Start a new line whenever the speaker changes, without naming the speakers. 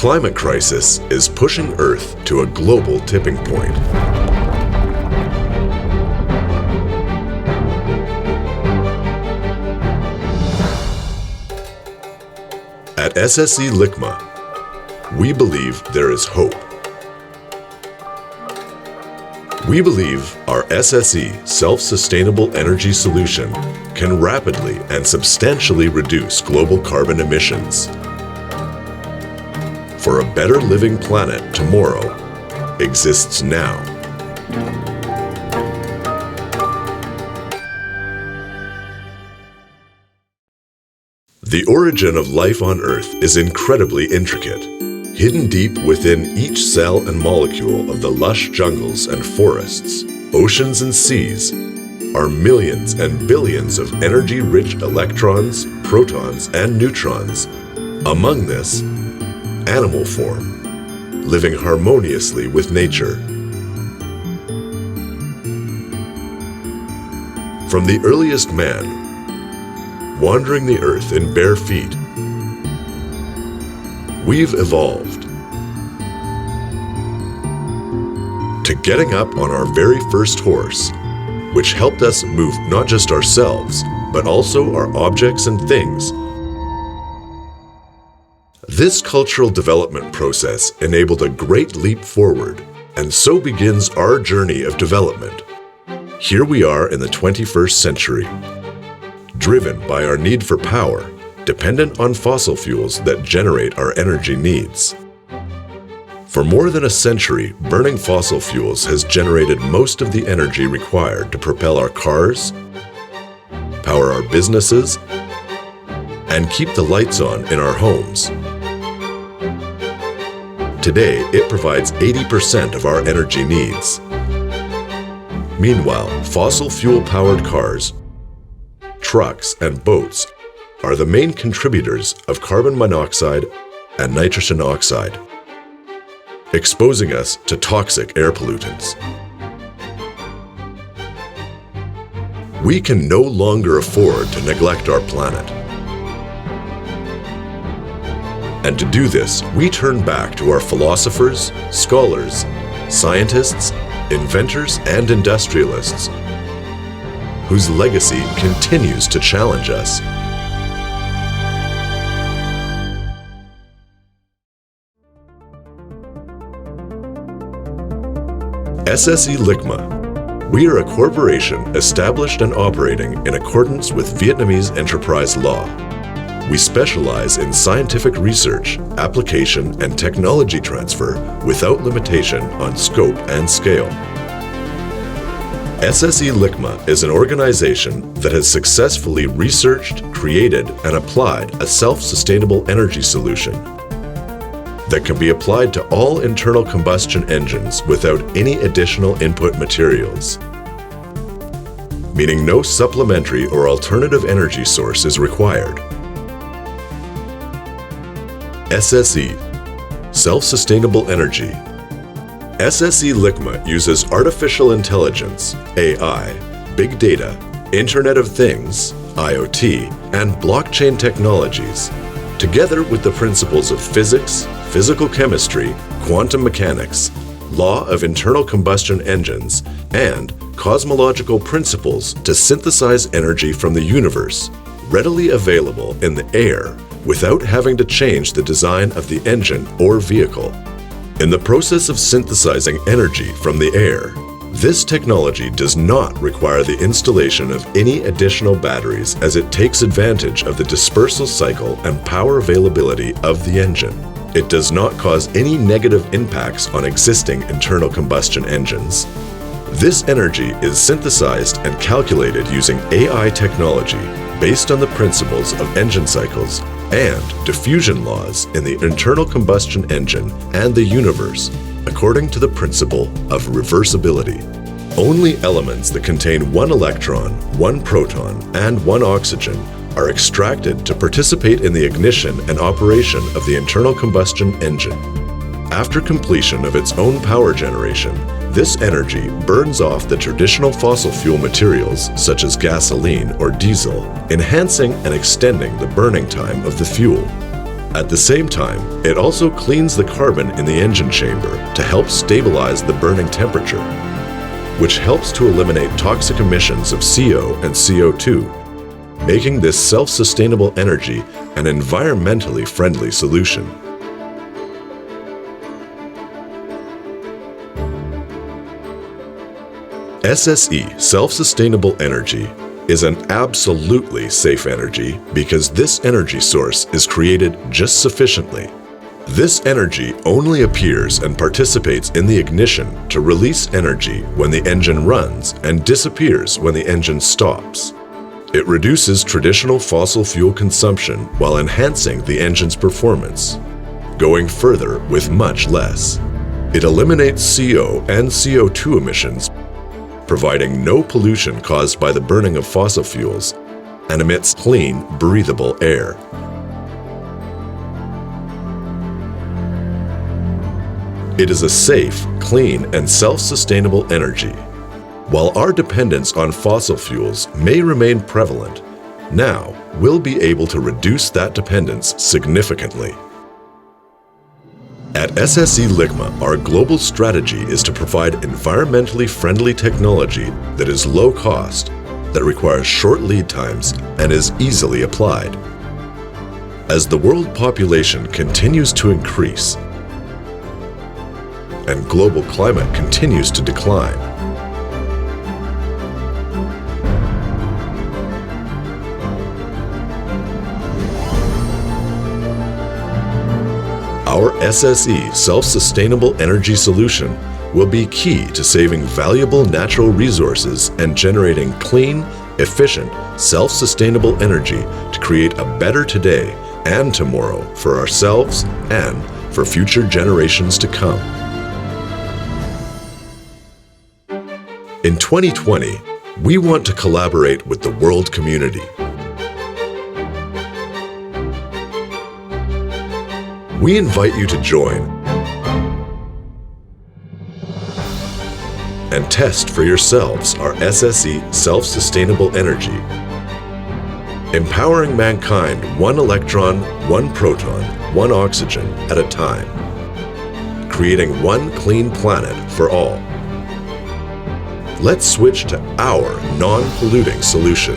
climate crisis is pushing Earth to a global tipping point. At SSELicma, we believe there is hope. We believe our SSE self-sustainable energy solution can rapidly and substantially reduce global carbon emissions. For a better living planet tomorrow exists now. The origin of life on Earth is incredibly intricate. Hidden deep within each cell and molecule of the lush jungles and forests, oceans and seas, are millions and billions of energy-rich electrons, protons, and neutrons. Among this, animal form, living harmoniously with nature. From the earliest man, wandering the earth in bare feet, we've evolved to getting up on our very first horse, which helped us move not just ourselves, but also our objects and things. This cultural development process enabled a great leap forward, and so begins our journey of development. Here we are in the 21st century, driven by our need for power, dependent on fossil fuels that generate our energy needs. For more than a century, burning fossil fuels has generated most of the energy required to propel our cars, power our businesses, and keep the lights on in our homes. Today, it provides 80% of our energy needs. Meanwhile, fossil fuel-powered cars, trucks, and boats are the main contributors of carbon monoxide and nitrogen oxide, exposing us to toxic air pollutants. We can no longer afford to neglect our planet. And to do this, we turn back to our philosophers, scholars, scientists, inventors, and industrialists, whose legacy continues to challenge us. SSELicma. We are a corporation established and operating in accordance with Vietnamese Enterprise Law. We specialize in scientific research, application, and technology transfer without limitation on scope and scale. SSELicma is an organization that has successfully researched, created, and applied a self-sustainable energy solution that can be applied to all internal combustion engines without any additional input materials, meaning no supplementary or alternative energy source is required. SSE, self-sustainable energy. SSELicma uses artificial intelligence, AI, big data, Internet of Things, IoT, and blockchain technologies, together with the principles of physics, physical chemistry, quantum mechanics, law of internal combustion engines, and cosmological principles to synthesize energy from the universe, readily available in the air without having to change the design of the engine or vehicle. In the process of synthesizing energy from the air, this technology does not require the installation of any additional batteries, as it takes advantage of the dispersal cycle and power availability of the engine. It does not cause any negative impacts on existing internal combustion engines. This energy is synthesized and calculated using AI technology based on the principles of engine cycles and diffusion laws in the internal combustion engine and the universe, according to the principle of reversibility. Only elements that contain one electron, one proton, and one oxygen are extracted to participate in the ignition and operation of the internal combustion engine. After completion of its own power generation, this energy burns off the traditional fossil fuel materials such as gasoline or diesel, enhancing and extending the burning time of the fuel. At the same time, it also cleans the carbon in the engine chamber to help stabilize the burning temperature, which helps to eliminate toxic emissions of CO and CO2, making this self-sustainable energy an environmentally friendly solution. SSE, self-sustainable energy, is an absolutely safe energy because this energy source is created just sufficiently. This energy only appears and participates in the ignition to release energy when the engine runs and disappears when the engine stops. It reduces traditional fossil fuel consumption while enhancing the engine's performance, going further with much less. It eliminates CO and CO2 emissions, providing no pollution caused by the burning of fossil fuels, and emits clean, breathable air. It is a safe, clean, and self-sustainable energy. While our dependence on fossil fuels may remain prevalent, now we'll be able to reduce that dependence significantly. At SSELicma, our global strategy is to provide environmentally friendly technology that is low cost, that requires short lead times, and is easily applied. As the world population continues to increase and global climate continues to decline, our SSE self-sustainable energy solution will be key to saving valuable natural resources and generating clean, efficient, self-sustainable energy to create a better today and tomorrow for ourselves and for future generations to come. In 2020, we want to collaborate with the world community. We invite you to join and test for yourselves our SSE self-sustainable energy, empowering mankind one electron, one proton, one oxygen at a time, creating one clean planet for all. Let's switch to our non-polluting solution.